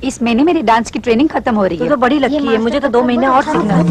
इस महीने मेरी डांस की ट्रेनिंग खत्म हो रही है। तो बड़ी लकी है, मुझे तो 2 महीने और सीखना है।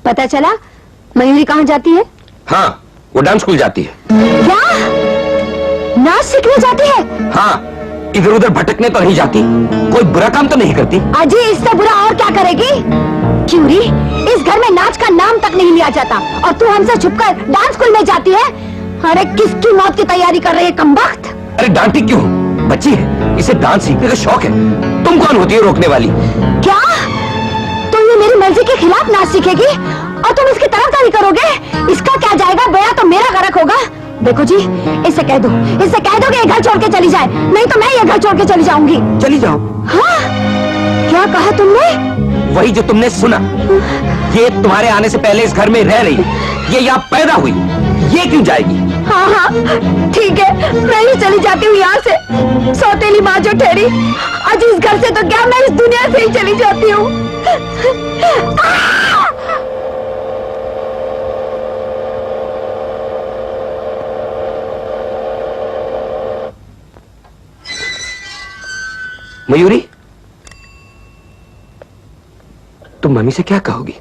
पता चला मयूरी कहाँ जाती है? हाँ, वो डांस स्कूल जाती है। क्या? नाच सीखने जाती है? हाँ, इधर उधर भटकने तो नहीं जाती, कोई बुरा काम तो नहीं करती। अजी इससे बुरा और क्या करेगी? क्यों री? इस घर में नाच का नाम तक नहीं लिया जाता और तू हमसे छुपकर डांस स्कूल में जाती है? अरे किसकी मौत की तैयारी कर रही है कमबख्त? अरे डांटी क्यों? बच्ची है, इसे डांस सीखने का शौक है। तुम कौन होती है रोकने वाली? क्या? तुम ये मेरी मर्जी के खिलाफ नाच सीखेगी और तुम इसकी तरफदारी करोगे? इसका क्या जाएगा, बेड़ा तो मेरा गरक होगा। देखो जी, इससे कह दो कि ये घर छोड़ के चली जाए, नहीं तो मैं ये घर छोड़ के चली जाऊंगी। चली जाओ। हाँ? क्या कहा तुमने? वही जो तुमने सुना। ये तुम्हारे आने से पहले इस घर में रह रही, ये यहाँ पैदा हुई, ये क्यों जाएगी? हाँ हाँ ठीक है, मैं ही चली जाती हूँ यहाँ से। सौतेली माँ जो ठहरी, आज इस घर से तो क्या मैं इस दुनिया से ही चली जाती हूँ। मयूरी, तुम मम्मी से क्या कहोगी?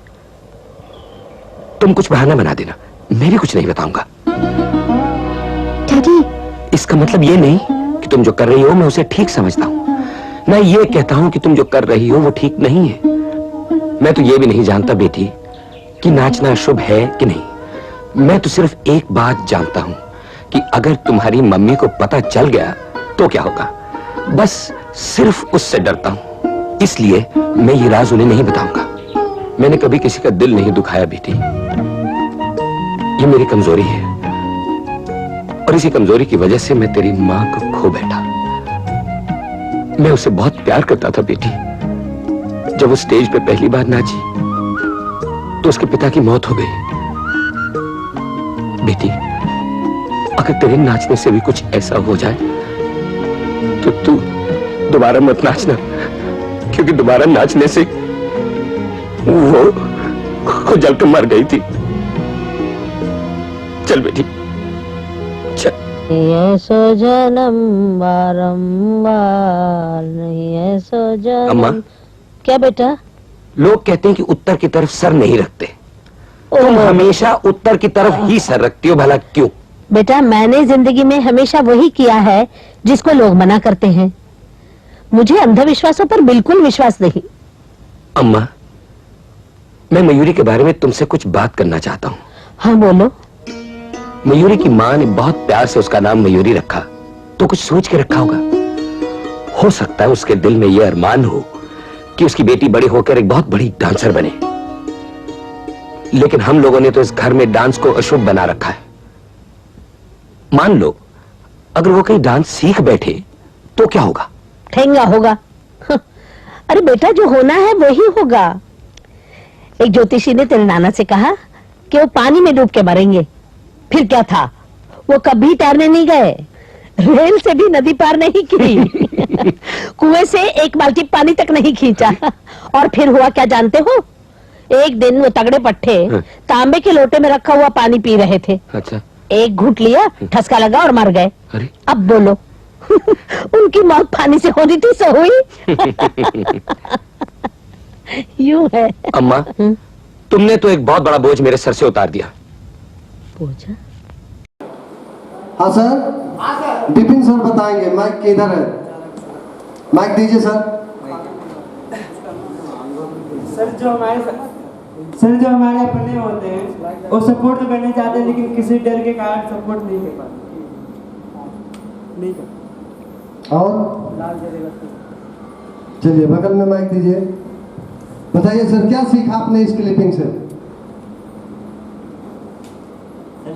तुम कुछ बहाना बना देना, मैं भी कुछ नहीं बताऊंगा। डैडी, इसका मतलब ये नहीं कि तुम जो कर रही हो मैं उसे ठीक समझता हूं। मैं ये कहता हूं कि तुम जो कर रही हो वो ठीक नहीं है। मैं तो ये भी नहीं जानता बेटी कि नाचना शुभ है कि नहीं। मैं तो सिर्फ एक बात जानता हूं कि अगर तुम्हारी मम्मी को पता चल गया तो क्या होगा। बस सिर्फ उससे डरता हूं, इसलिए मैं ये राज उन्हें नहीं बताऊंगा। मैंने कभी किसी का दिल नहीं दुखाया बेटी, ये मेरी कमजोरी है और इसी कमजोरी की वजह से मैं तेरी मां को खो बैठा। मैं उसे बहुत प्यार करता था बेटी। जब वो स्टेज पे पहली बार नाची तो उसके पिता की मौत हो गई। बेटी, अगर तेरे नाचने से भी कुछ ऐसा हो जाए तो तू दोबारा मत नाचना, क्योंकि दोबारा नाचने से वो जल के मर गई थी। चल बेटी चल। ये सो जन्म बारंबार नहीं है सो जन्म। अम्मा, क्या बेटा? लोग कहते हैं कि उत्तर की तरफ सर नहीं रखते, तुम हमेशा उत्तर की तरफ ही सर रखती हो, भला क्यों? बेटा, मैंने जिंदगी में हमेशा वही किया है जिसको लोग मना करते हैं। मुझे अंधविश्वासों पर बिल्कुल विश्वास नहीं। अम्मा, मैं मयूरी के बारे में तुमसे कुछ बात करना चाहता हूँ। हाँ बोलो। मयूरी की माँ ने बहुत प्यार से उसका नाम मयूरी रखा, तो कुछ सोच के रखा होगा। हो सकता है उसके दिल में यह अरमान हो कि उसकी बेटी बड़ी होकर एक बहुत बड़ी डांसर बने, लेकिन हम लोगों ने तो इस घर में डांस को अशुभ बना रखा है। मान लो अगर वो कहीं डांस सीख बैठे तो क्या होगा? ठेंगा होगा। अरे बेटा, जो होना है वही होगा। एक ज्योतिषी ने तेरे नाना से कहा कि वो पानी में डूब के मरेंगे। फिर क्या था, वो कभी तैरने नहीं गए, रेल से भी नदी पार नहीं की, कुएं से एक बाल्टी पानी तक नहीं खींचा। और फिर हुआ क्या जानते हो? एक दिन वो तगड़े पट्टे तांबे के लोटे में रखा हुआ पानी पी रहे थे। अच्छा। एक घूंट लिया, ठसका लगा और मर गए। अरे? अब बोलो उनकी मौत पानी से होनी थी सो हुई। यूं है। अम्मा, तुमने तो एक बहुत बड़ा बोझ मेरे सर से उतार दिया। बोझा? हाँ सर, बिपिन सर बताएंगे। माइक किधर है? माइक दीजिए सर। सर जो हमारे अपने होते हैं वो सपोर्ट तो करना चाहते हैं, लेकिन किसी डर के कारण सपोर्ट नहीं कर पाते। नहीं कर। और चलिए बगल में माइक दीजिए। बताइए सर, क्या सीखा आपने इस क्लिपिंग से?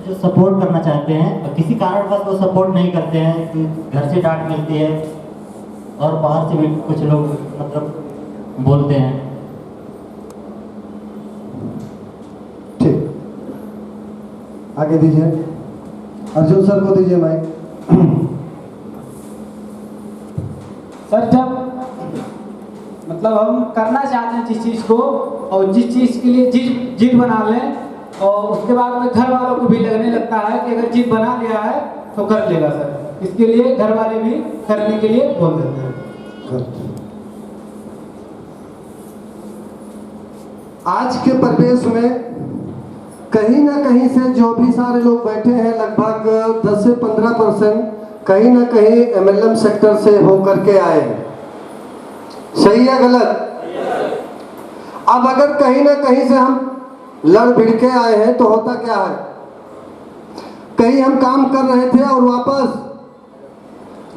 जो सपोर्ट करना चाहते हैं और किसी कारणवश वो सपोर्ट नहीं करते हैं, कि घर से डांट मिलती है और बाहर से भी कुछ लोग मतलब बोलते हैं। ठीक, आगे दीजिए, अर्जुन सर को दीजिए माइक। सर जब मतलब हम करना चाहते हैं जिस चीज़ को और जिस चीज़ के लिए जिद बना लें और उसके बाद में घर वालों को भी लगने लगता है कि अगर जिद बना लिया है तो कर लेगा सर, इसके लिए घर वाले भी करने के लिए बोल देते हैं। आज के परिवेश में कहीं ना कहीं से जो भी सारे लोग बैठे हैं लगभग 10 से 15% कहीं ना कहीं एमएलएम सेक्टर से होकर के आए हैं। सही है गलत? अब अगर कहीं ना कहीं से हम लड़ भिड़ के आए हैं तो होता क्या है, कहीं हम काम कर रहे थे और वापस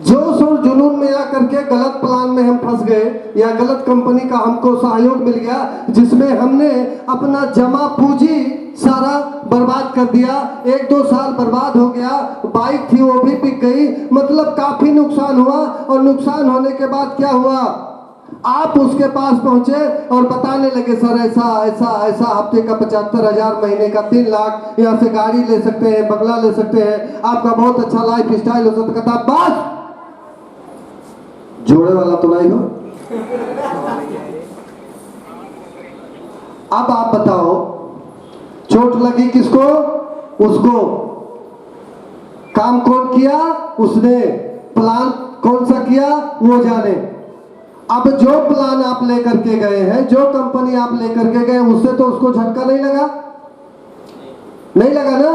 जोश और जुनून में आकर के गलत प्लान में हम फंस गए या गलत कंपनी का हमको सहयोग मिल गया जिसमें हमने अपना जमा पूंजी सारा बर्बाद कर दिया। 1-2 साल बर्बाद हो गया, बाइक थी वो भी बिक गई, मतलब काफी नुकसान हुआ। और नुकसान होने के बाद क्या हुआ, आप उसके पास पहुंचे और बताने लगे सर ऐसा ऐसा ऐसा, हफ्ते का 75,000, महीने का 3 लाख, यहाँ से गाड़ी ले सकते हैं, बंगला ले सकते हैं, आपका बहुत अच्छा लाइफ स्टाइल हो सकता है। बस जोड़े वाला तो नहीं हो। अब आप बताओ चोट लगी किसको? उसको। काम कौन किया? उसने। प्लान कौन सा किया? वो जाने। अब जो प्लान आप लेकर के गए हैं, जो कंपनी आप लेकर के गए, उससे तो उसको झटका नहीं लगा, नहीं लगा ना।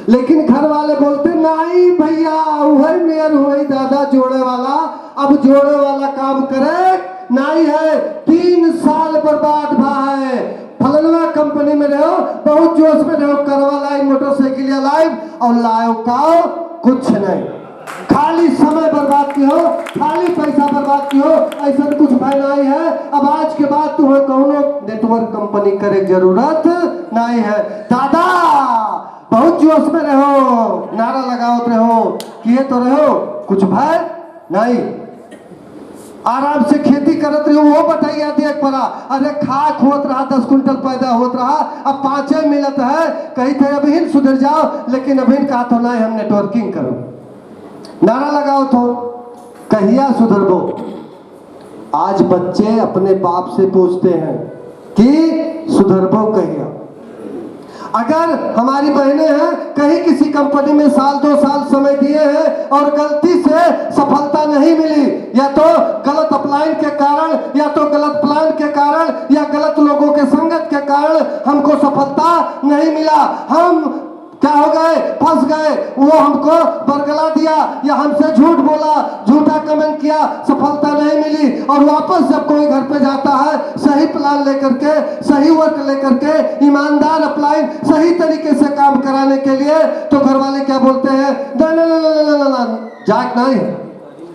लेकिन घर वाले बोलते नहीं भैया वही मेयर हुई दादा जोड़े वाला, अब जोड़े वाला काम करे नहीं है। 3 साल बर्बाद भा है, फलनवा कंपनी में रहो, बहुत जोश में रहो, करवा लाई मोटरसाइकिल या लाइव और लाओ का कुछ नहीं, खाली समय बर्बाद की हो, खाली पैसा बर्बाद की हो, ऐसा कुछ भय नहीं है। अब आज के बाद तुम्हें कौनो नेटवर्क कंपनी करे जरूरत नहीं है। दादा बहुत जोश में रहो, नारा लगाओ रहो, किए तो रहो, कुछ भय नहीं, आराम से खेती करत रहो। वो बताइए देख पड़ा, अरे खाक होत रहा, 10 कुंटल पैदा होत रहा, अब 5 मिलत है, कही थे अभी सुधर जाओ, लेकिन अभी कहा तो नहीं हम नेटवर्किंग करो, नारा लगाओ तो कहिया सुधरबो। आज बच्चे अपने बाप से पूछते हैं कि सुधरबो कहिया। अगर हमारी बहनें हैं कहीं किसी कंपनी में 1-2 साल समय दिए हैं और गलती से सफलता नहीं मिली, या तो गलत अपलाइन के कारण, या तो गलत प्लान के कारण, या गलत लोगों के संगत के कारण हमको सफलता नहीं मिला, हम क्या हो गए, फंस गए, वो हमको बरगला दिया या हमसे झूठ बोला, झूठा कमेंट किया, सफलता नहीं मिली। और वापस जब कोई घर पे जाता है सही प्लान लेकर के, सही वर्क लेकर के, ईमानदार अप्लाइन सही तरीके से काम कराने के लिए, तो घर वाले क्या बोलते हैं, ना जाग नहीं,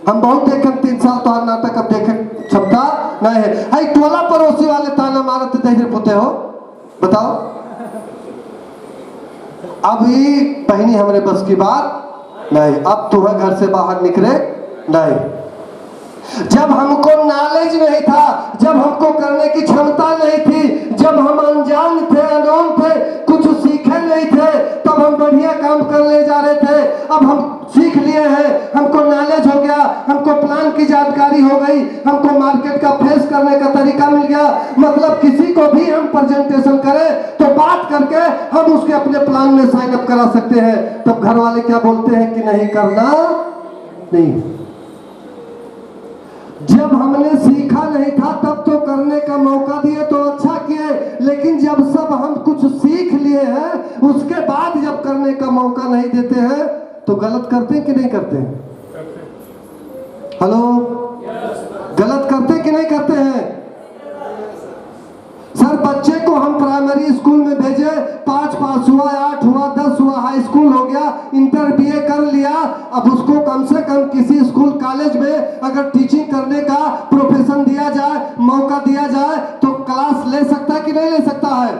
हम बहुत देखे 3 साल तो नाटक, अब देखे क्षमता नहीं है। टोला पड़ोसी वाले ताना मारते देख पुते हो, बताओ। अभी बहनी हमारे बस की बात नहीं, अब तुम्हें घर से बाहर निकले नहीं। जब हमको नॉलेज नहीं था, जब हमको करने की क्षमता नहीं थी, जब हम अनजान थे, अनोन थे, कुछ सीखे नहीं थे, तब हम बढ़िया काम कर ले जा रहे थे। अब हम सीख लिए हैं, हमको नॉलेज हो गया, हमको प्लान की जानकारी हो गई, हमको मार्केट का फेस करने का तरीका मिल गया, मतलब किसी को भी हम प्रेजेंटेशन करें तो बात करके हम उसके अपने प्लान में साइन अप करा सकते हैं। तब घर वाले क्या बोलते हैं कि नहीं करना नहीं। जब हमने सीखा नहीं था तब तो करने का मौका दिए तो अच्छा किए, लेकिन जब सब हम कुछ सीख लिए हैं उसके बाद जब करने का मौका नहीं देते हैं तो गलत करते हैं कि नहीं करते हैं? हेलो, गलत करते हैं कि नहीं करते हैं? सर बच्चे को हम प्राइमरी स्कूल में भेजे, 5 पास हुआ, 8 हुआ, 10 हुआ, हाई स्कूल हो गया, इंटर बीए कर लिया, अब उसको कम से कम किसी स्कूल कॉलेज में अगर टीचिंग करने का प्रोफेशन दिया जाए, मौका दिया जाए, तो क्लास ले सकता है कि नहीं ले सकता है?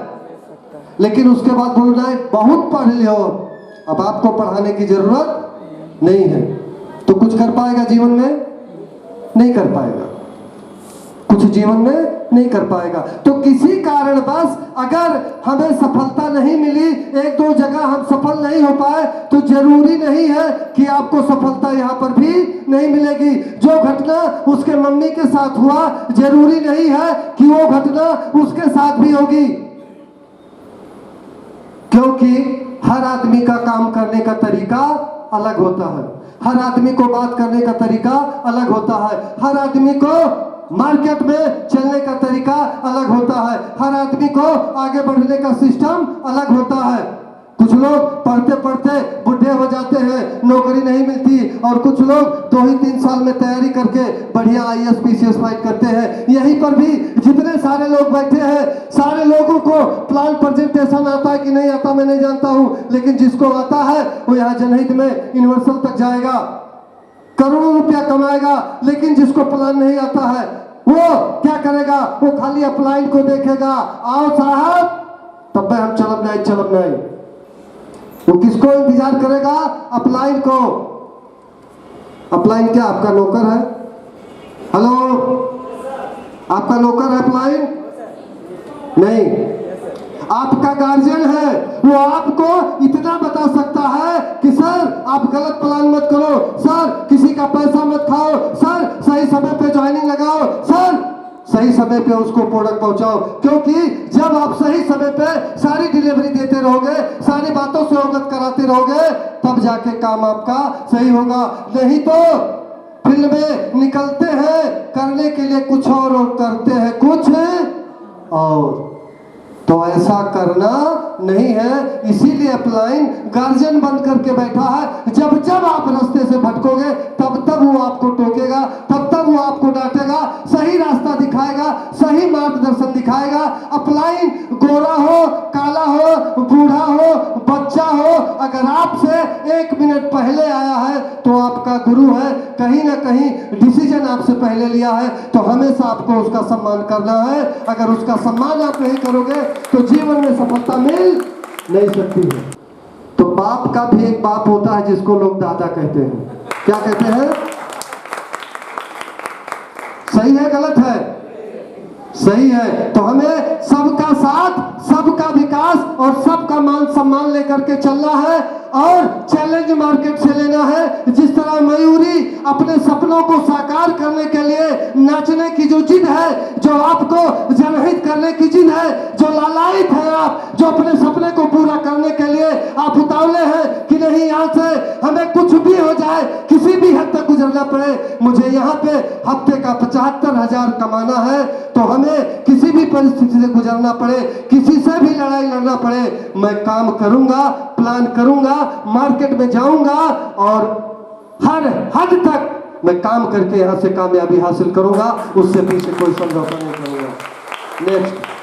लेकिन उसके बाद बोलना है बहुत पढ़ लियो, अब आपको पढ़ाने की जरूरत नहीं है। तो कुछ कर पाएगा जीवन में? नहीं कर पाएगा, कुछ जीवन में नहीं कर पाएगा। तो किसी कारण बस अगर हमें सफलता नहीं मिली, एक दो जगह हम सफल नहीं हो पाए, तो जरूरी नहीं है कि आपको सफलता यहाँ पर भी नहीं मिलेगी। जो घटना उसके मम्मी के साथ हुआ, जरूरी नहीं है कि वो घटना उसके साथ भी होगी, क्योंकि हर आदमी का काम करने का तरीका अलग होता है, हर आदमी को बात करने का तरीका अलग होता है, हर आदमी को मार्केट में चलने का तरीका अलग होता है, हर आदमी को आगे बढ़ने का सिस्टम अलग होता है। कुछ लोग पढ़ते पढ़ते बुढ़े हो जाते हैं, नौकरी नहीं मिलती, और कुछ लोग 2 ही 3 साल में तैयारी करके बढ़िया IAS PCS फाइट करते हैं। यहीं पर भी जितने सारे लोग बैठे हैं, सारे लोगों को प्लान प्रेजेंटेशन आता है कि नहीं आता मैं नहीं जानता हूं, लेकिन जिसको आता है वो यहाँ जनहित में यूनिवर्सल तक जाएगा, करोड़ों रुपया कमाएगा। लेकिन जिसको प्लान नहीं आता है वो क्या करेगा? वो खाली अपलाइन को देखेगा, आओ साहब तब हम चलब नहीं। वो किसको इंतजार करेगा? अपलाइन को। अपलाइन क्या आपका नौकर है? हेलो, आपका नौकर है अपलाइन? नहीं, आपका गार्जियन है। वो आपको इतना बता सकता है कि सर आप गलत प्लान मत करो, सर किसी का पैसा मत खाओ, सर सही समय पे ज्वाइनिंग लगाओ, सर सही समय पे उसको प्रोडक्ट पहुंचाओ। क्योंकि जब आप सही समय पे सारी डिलीवरी देते रहोगे, सारी बातों से अवगत कराते रहोगे, तब जाके काम आपका सही होगा। नहीं तो फील्ड में निकलते हैं करने के लिए कुछ और करते हैं कुछ और। तो ऐसा करना नहीं है। इसीलिए अपलाइन गार्जियन बन करके बैठा है। जब जब आप रास्ते से भटकोगे तब तब वो आपको टोकेगा, तब तब वो आपको डांटेगा, सही रास्ता दिखाएगा, सही मार्गदर्शन दिखाएगा। अपलाइन गोरा हो, काला हो, बूढ़ा हो, बच्चा हो, अगर आपसे 1 मिनट पहले आया है तो आपका गुरु है। कहीं ना कहीं डिसीजन आपसे पहले लिया है, तो हमेशा आपको उसका सम्मान करना है। अगर उसका सम्मान आप नहीं करोगे तो जीवन में सफलता मिल नहीं सकती है। तो बाप का भी एक बाप होता है जिसको लोग दादा कहते हैं। क्या कहते हैं? सही है गलत है? सही है। तो हमें सबका साथ, सबका विकास और सबका मान सम्मान लेकर के चलना है और चैलेंज मार्केट से लेना है। जिस तरह मयूरी अपने सपनों को साकार करने के लिए नाचने की जो जिद है, जो आपको जनहित करने की जिद है, जो लालायित है आप, जो अपने सपने को पूरा करने के लिए आप उतावले हैं कि नहीं यहाँ से हमें कुछ भी हो जाए, किसी भी हद तक गुजरना पड़े, मुझे यहाँ पे हफ्ते का 75,000 कमाना है, तो हमें किसी भी परिस्थिति से गुजरना पड़े, किसी से भी लड़ाई लड़ना पड़े, मैं काम करूंगा, प्लान करूंगा, मार्केट में जाऊंगा और हर हद तक मैं काम करके यहां से कामयाबी हासिल करूंगा। उससे पीछे कोई समझौता नहीं करूंगा। नेक्स्ट।